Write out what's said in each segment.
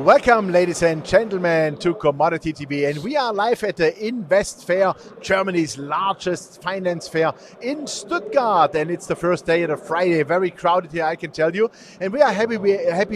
Welcome, ladies and gentlemen, to Commodity TV, and we are live at the Invest Fair, Germany's largest finance fair in Stuttgart, and it's the first day of the Friday. Very crowded here, I can tell you, and we are happy.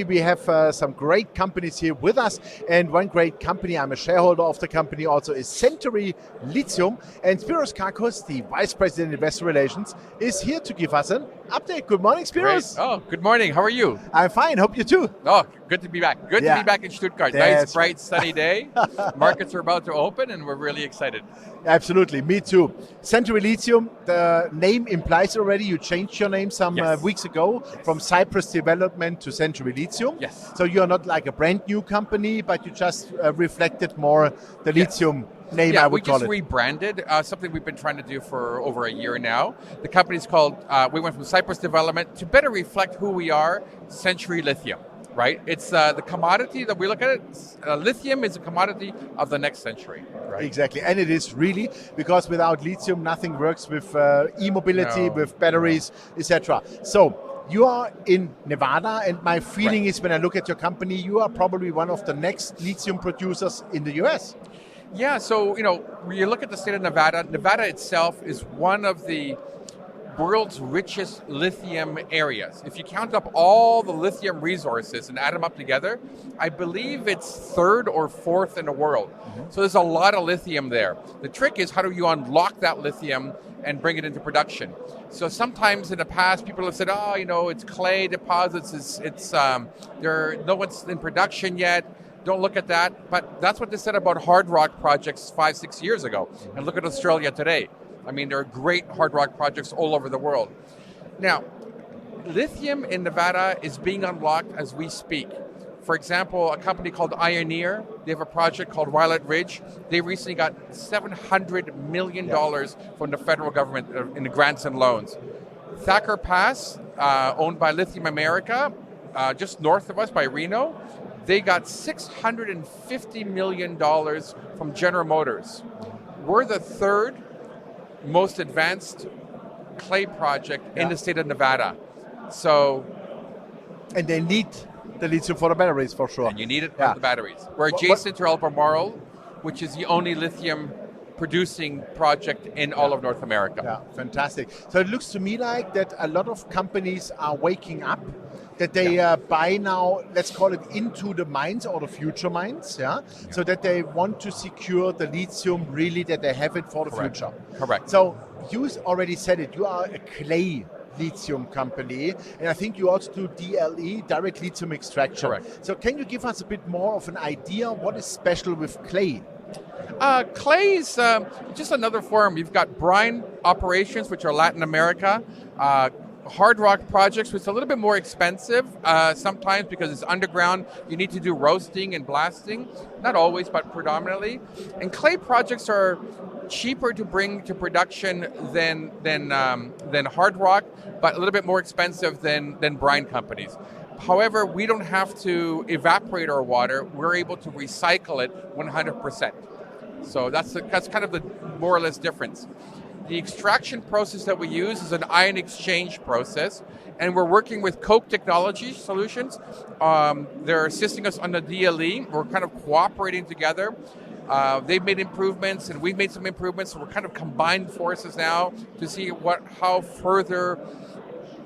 We have some great companies here with us, and one great company, I'm a shareholder of the company also, is Century Lithium, and Spiros Cacos, the Vice President of Investor Relations, is here to give us an update. Good morning, Spiros. Great. Oh, good morning. How are you? I'm fine. Hope you too. Oh, good to be back. Good to be back in Stuttgart. That's nice, bright, sunny day. Markets are about to open, and we're really excited. Absolutely, me too. Century Lithium, the name implies already, you changed your name some weeks ago from Cypress Development to Century Lithium. Yes. So you're not like a brand new company, but you just reflected more the lithium name, I would call it. Yeah, we just rebranded, something we've been trying to do for over a year now. The company's called, we went from Cypress Development to better reflect who we are, Century Lithium. Right, it's the commodity that we look at it. Lithium is a commodity of the next century. Right? Exactly, and it is really, because without lithium, nothing works with e-mobility, with batteries, etc. So you are in Nevada, and my feeling is when I look at your company, you are probably one of the next lithium producers in the US. Yeah, so when you look at the state of Nevada, Nevada itself is one of the world's richest lithium areas. If you count up all the lithium resources and add them up together, I believe it's third or fourth in the world. So there's a lot of lithium there. The trick is, how do you unlock that lithium and bring it into production? So sometimes in the past, people have said, it's clay deposits, no one's in production yet. Don't look at that. But that's what they said about hard rock projects 5-6 years ago. And look at Australia today. I mean, there are great hard rock projects all over the world. Now, lithium in Nevada is being unlocked as we speak. For example, a company called ISIN, they have a project called Violet Ridge. They recently got $700 million from the federal government in the grants and loans. Thacker Pass, owned by Lithium America, just north of us by Reno, they got $650 million from General Motors. We're the third most advanced clay project in the state of Nevada. So, and they need the lithium for the batteries, for sure. And you need it for the batteries. We're adjacent to Albemarle, which is the only lithium producing project in all of North America. Yeah, fantastic. So it looks to me like that a lot of companies are waking up, that they buy now, let's call it, into the mines or the future mines, so that they want to secure the lithium, really, that they have it for the future. Correct. So you already said it, you are a clay lithium company, and I think you also do DLE, direct lithium extraction. Correct. So can you give us a bit more of an idea what is special with clay? Clay is just another form. You've got brine operations, which are Latin America, hard rock projects, which is a little bit more expensive sometimes because it's underground. You need to do roasting and blasting, not always, but predominantly. And clay projects are cheaper to bring to production than hard rock, but a little bit more expensive than brine companies. However, we don't have to evaporate our water. We're able to recycle it 100%. So that's kind of the more or less difference. The extraction process that we use is an ion exchange process, and we're working with Koch Technology Solutions. They're assisting us on the DLE. We're kind of cooperating together. They've made improvements, and we've made some improvements. So we're kind of combined forces now to see how further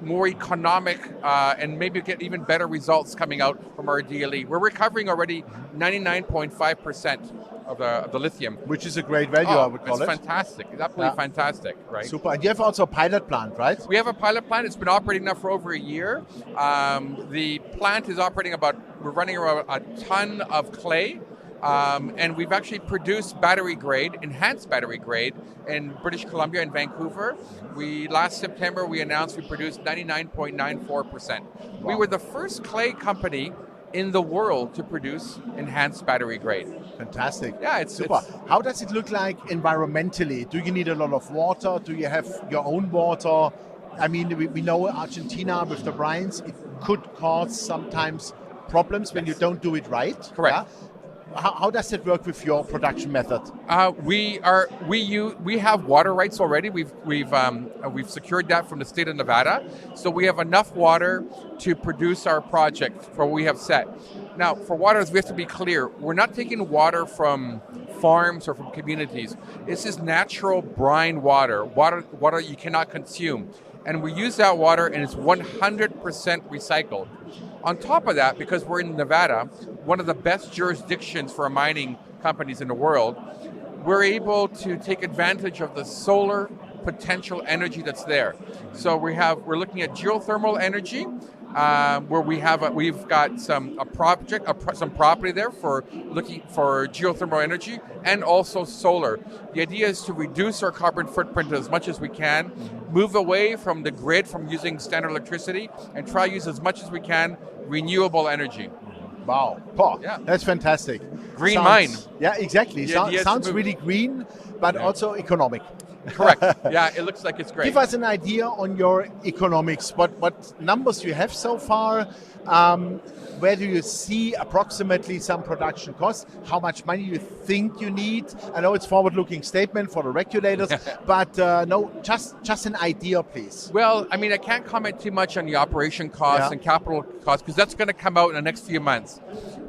more economic and maybe get even better results coming out from our DLE. We're recovering already 99.5% of the lithium. Which is a great value, I would call it. It's fantastic. It's absolutely fantastic, right? Super. And you have also a pilot plant, right? We have a pilot plant. It's been operating now for over a year. The plant is operating we're running around a ton of clay. And we've actually produced battery grade, enhanced battery grade in British Columbia and Vancouver. Last September, we announced we produced 99.94%. Wow. We were the first clay company in the world to produce enhanced battery grade. Fantastic. Yeah, it's super. How does it look like environmentally? Do you need a lot of water? Do you have your own water? I mean, we know Argentina with the brines, it could cause sometimes problems when you don't do it right. Correct. Yeah? How does it work with your production method? We have water rights already. We've secured that from the state of Nevada, so we have enough water to produce our project for what we have set. Now, for waters, we have to be clear. We're not taking water from farms or from communities. This is natural brine water you cannot consume. And we use that water, and it's 100% recycled. On top of that, because we're in Nevada, one of the best jurisdictions for mining companies in the world, we're able to take advantage of the solar potential energy that's there. So we're looking at geothermal energy, where we've got some property there for looking for geothermal energy, and also solar. The idea is to reduce our carbon footprint as much as we can, move away from the grid, from using standard electricity, and try to use as much as we can renewable energy. Wow, yeah, that's fantastic. Green mine. Yeah, exactly. Sounds really green, but also economic. Correct. Yeah, it looks like it's great. Give us an idea on your economics. What numbers you have so far? Where do you see approximately some production costs? How much money you think you need? I know it's forward-looking statement for the regulators, but no, just an idea, please. Well, I mean, I can't comment too much on the operation costs and capital costs, because that's going to come out in the next few months.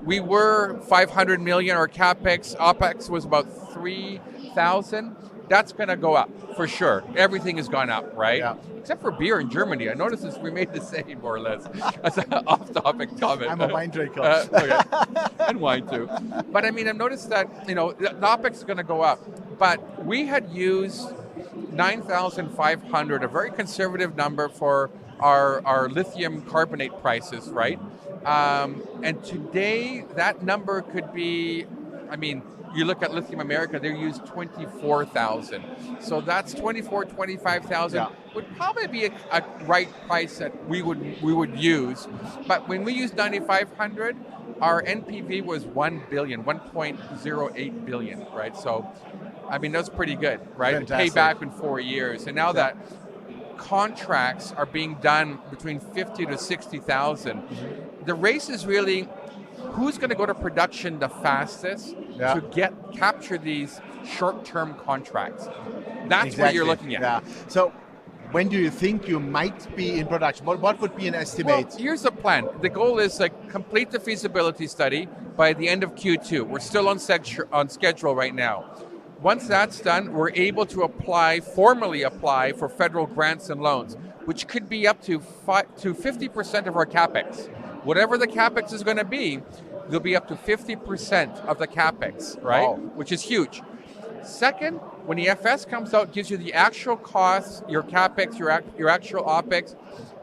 We were 500 million, our OPEX was about 3,000. That's going to go up for sure. Everything has gone up, right? Yeah. Except for beer in Germany. I noticed it's remained the same, more or less. That's an off-topic comment. I'm a wine drinker. Okay. And wine too. But I mean, I've noticed that, the OPEX is going to go up. But we had used 9,500, a very conservative number for our lithium carbonate prices, right? And today, that number could be, you look at Lithium America, they use 24,000. So that's 25,000 would probably be a right price that we would use. But when we used 9,500, our NPV was 1 billion, 1.08 billion, right? So, that's pretty good, right? Fantastic. Pay back in 4 years. And now that contracts are being done between 50 to 60,000, the race is really who's going to go to production the fastest to capture these short-term contracts. That's what you're looking at. Yeah. So when do you think you might be in production? What would be an estimate? Well, here's the plan. The goal is complete the feasibility study by the end of Q2. We're still on schedule right now. Once that's done, we're able to formally apply for federal grants and loans, which could be up to 50% of our CapEx. Whatever the CapEx is going to be, there'll be up to 50% of the CapEx, right? Wow. Which is huge. Second, when the FS comes out, gives you the actual costs, your CapEx, your actual OPEX,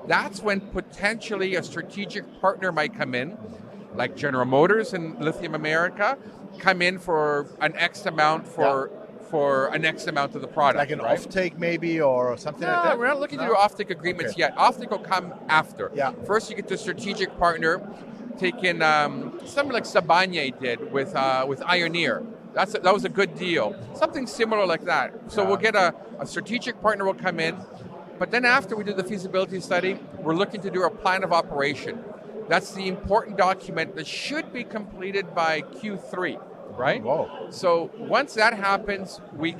that's when potentially a strategic partner might come in, like General Motors and Lithium America, come in for an X amount for an X amount of the product. Like an offtake maybe, or something like that? We're not looking to do offtake agreements yet. Offtake will come after. Yeah. First, you get the strategic partner, taking something like Sabanye did with Ioneer. That was a good deal. Something similar like that. So we'll get a strategic partner will come in, but then after we do the feasibility study, we're looking to do a plan of operation. That's the important document that should be completed by Q3. Right? Whoa. So once that happens, we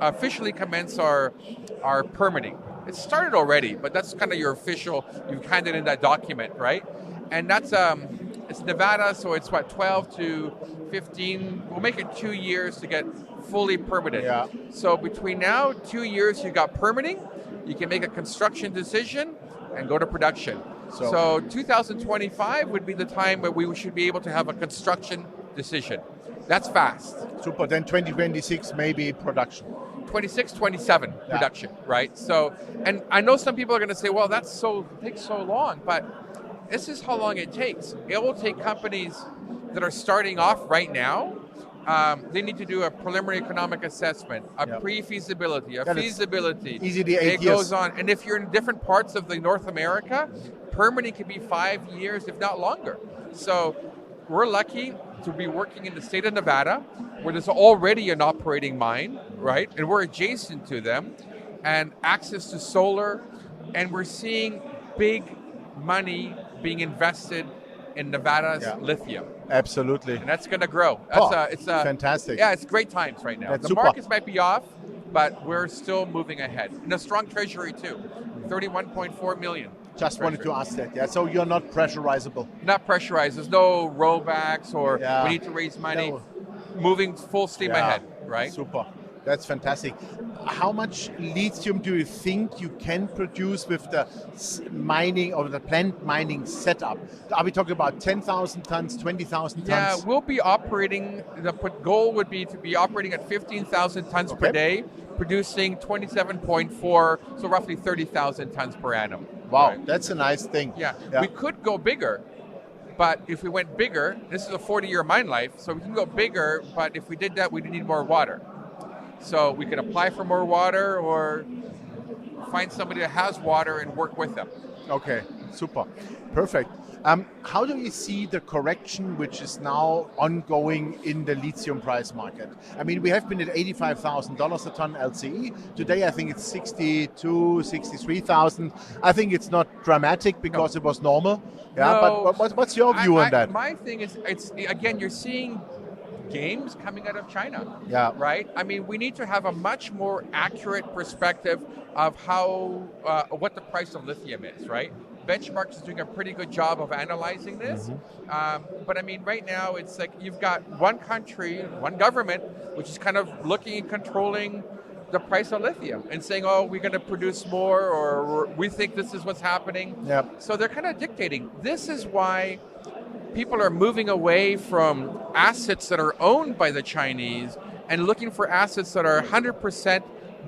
officially commence our permitting. It started already, but that's kind of your official, you've handed in that document, right? And that's, it's Nevada, so it's 12 to 15, we'll make it 2 years to get fully permitted. Yeah. So between now, 2 years, you got permitting, you can make a construction decision and go to production. So 2025 would be the time where we should be able to have a construction decision. That's fast. Super. Then 2026 maybe production. 26, 27 production, right? So, and I know some people are going to say, well, takes so long, but this is how long it takes. It will take companies that are starting off right now. They need to do a preliminary economic assessment, a pre-feasibility, a feasibility. Easily 8 years. It goes on. And if you're in different parts of the North America, permitting could be 5 years, if not longer. So we're lucky to be working in the state of Nevada, where there's already an operating mine, right? And we're adjacent to them, and access to solar, and we're seeing big money being invested in Nevada's lithium. Absolutely. And that's going to grow. It's fantastic. Yeah, it's great times right now. The markets might be off, but we're still moving ahead. And a strong treasury too, 31.4 million. Just wanted to ask that. Yeah, so you're not pressurizable. Not pressurized. There's no rollbacks or Yeah. we need to raise money. No. Moving full steam ahead, right? Super. That's fantastic. How much lithium do you think you can produce with the mining or the plant mining setup? Are we talking about 10,000 tons, 20,000 tons? Yeah, we'll be operating, the goal would be to be operating at 15,000 tons per day, producing 27.4, so roughly 30,000 tons per annum. Wow, right? That's a nice thing. Yeah, we could go bigger, but if we went bigger, this is a 40-year mine life, so we can go bigger, but if we did that, we'd need more water. So we could apply for more water or find somebody that has water and work with them. Okay, super. Perfect. How do you see the correction which is now ongoing in the lithium price market? I mean, we have been at $85,000 a ton LCE. Today, I think it's 62, 63,000. I think it's not dramatic because it was normal. Yeah, No. but what's your view on that? My thing is, it's again, you're seeing games coming out of China. Yeah. Right? I mean, we need to have a much more accurate perspective of how, what the price of lithium is, right? Benchmarks is doing a pretty good job of analyzing this. But I mean, right now, it's like you've got one country, one government, which is kind of looking and controlling the price of lithium and saying, oh, we're going to produce more, or we think this is what's happening. Yep. So they're kind of dictating. This is why people are moving away from assets that are owned by the Chinese and looking for assets that are 100%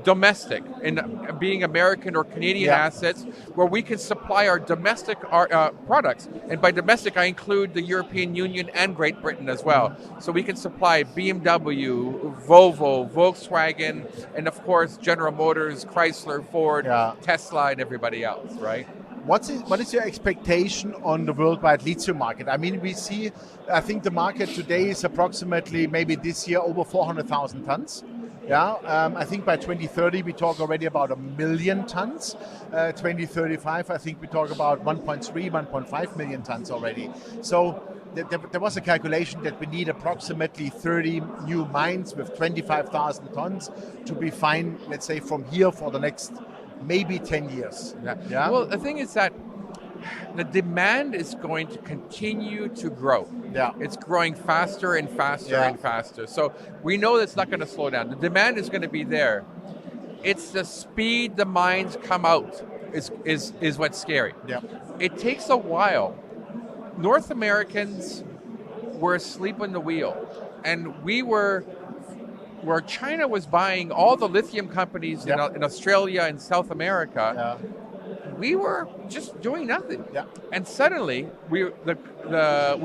domestic, in being American or Canadian assets, where we can supply our domestic products. And by domestic, I include the European Union and Great Britain as well. So we can supply BMW, Volvo, Volkswagen, and of course General Motors, Chrysler, Ford, Tesla, and everybody else, right? What is your expectation on the worldwide lithium market? I mean, we see, I think the market today is approximately, maybe this year, over 400,000 tons. Yeah, I think by 2030 we talk already about 1 million tons. 2035, I think we talk about 1.3, 1.5 million tons already. So there was a calculation that we need approximately 30 new mines with 25,000 tons to be fine, let's say, from here for the next maybe 10 years. Yeah. Well, the thing is that the demand is going to continue to grow. Yeah. It's growing faster and faster and faster. So we know that's not going to slow down. The demand is going to be there. It's the speed the mines come out is what's scary. Yeah. It takes a while. North Americans were asleep on the wheel. And we were, where China was buying all the lithium companies in Australia and South America, we were just doing nothing. Yeah. And suddenly, we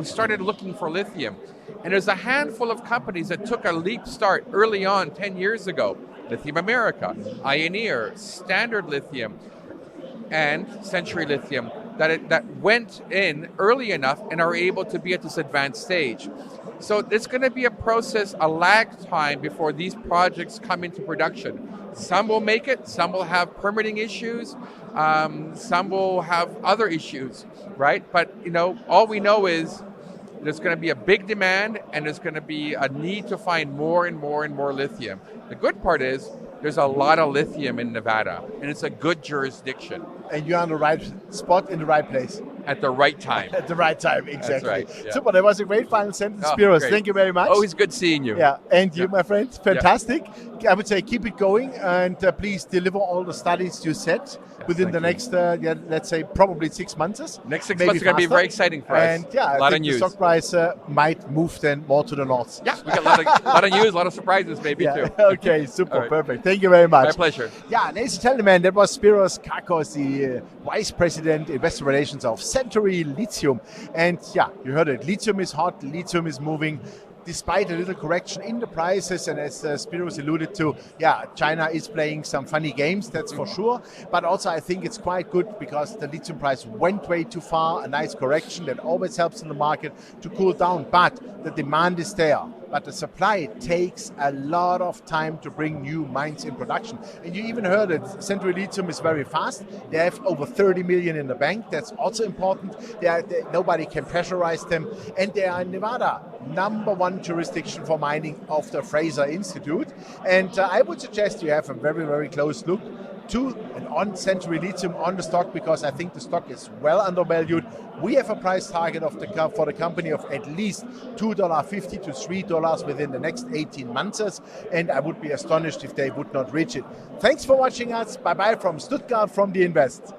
started looking for lithium. And there's a handful of companies that took a leap start early on, 10 years ago. Lithium America, Ioneer, Standard Lithium, and Century Lithium, that went in early enough and are able to be at this advanced stage. So it's going to be a process, a lag time before these projects come into production. Some will make it, some will have permitting issues, some will have other issues, right? But all we know is there's going to be a big demand and there's going to be a need to find more and more and more lithium. The good part is there's a lot of lithium in Nevada, and it's a good jurisdiction. And you're on the right spot in the right place. At the right time. At the right time, exactly. That's right. Yeah. Super, that was a great final sentence, Spiros. Great. Thank you very much. Always good seeing you. Yeah, and you, my friend, fantastic. I would say keep it going, and please deliver all the studies you set within the next, let's say, probably 6 months. Next 6 months are going to be very exciting for us. And a lot of news. The stock price might move then more to the north. Yeah, we got a lot of news, a lot of surprises maybe too. Okay, super, perfect. Thank you very much. My pleasure. Yeah, ladies and gentlemen, that was Spiros Cacos, the Vice President, Investor Relations of Century Lithium. And yeah, you heard it. Lithium is hot. Lithium is moving. Despite a little correction in the prices, and as Spiros alluded to, China is playing some funny games, that's for sure. But also I think it's quite good because the lithium price went way too far, a nice correction that always helps in the market to cool down. But the demand is there. But the supply takes a lot of time to bring new mines in production. And you even heard it, Century Lithium is very fast. They have over 30 million in the bank. That's also important. Nobody can pressurize them. And they are in Nevada, #1 jurisdiction for mining of the Fraser Institute. And I would suggest you have a very, very close look and on Century Lithium on the stock, because I think the stock is well undervalued. We have a price target for the company of at least $2.50 to $3 within the next 18 months, and I would be astonished if they would not reach it. Thanks for watching us. Bye-bye from Stuttgart, from the Invest.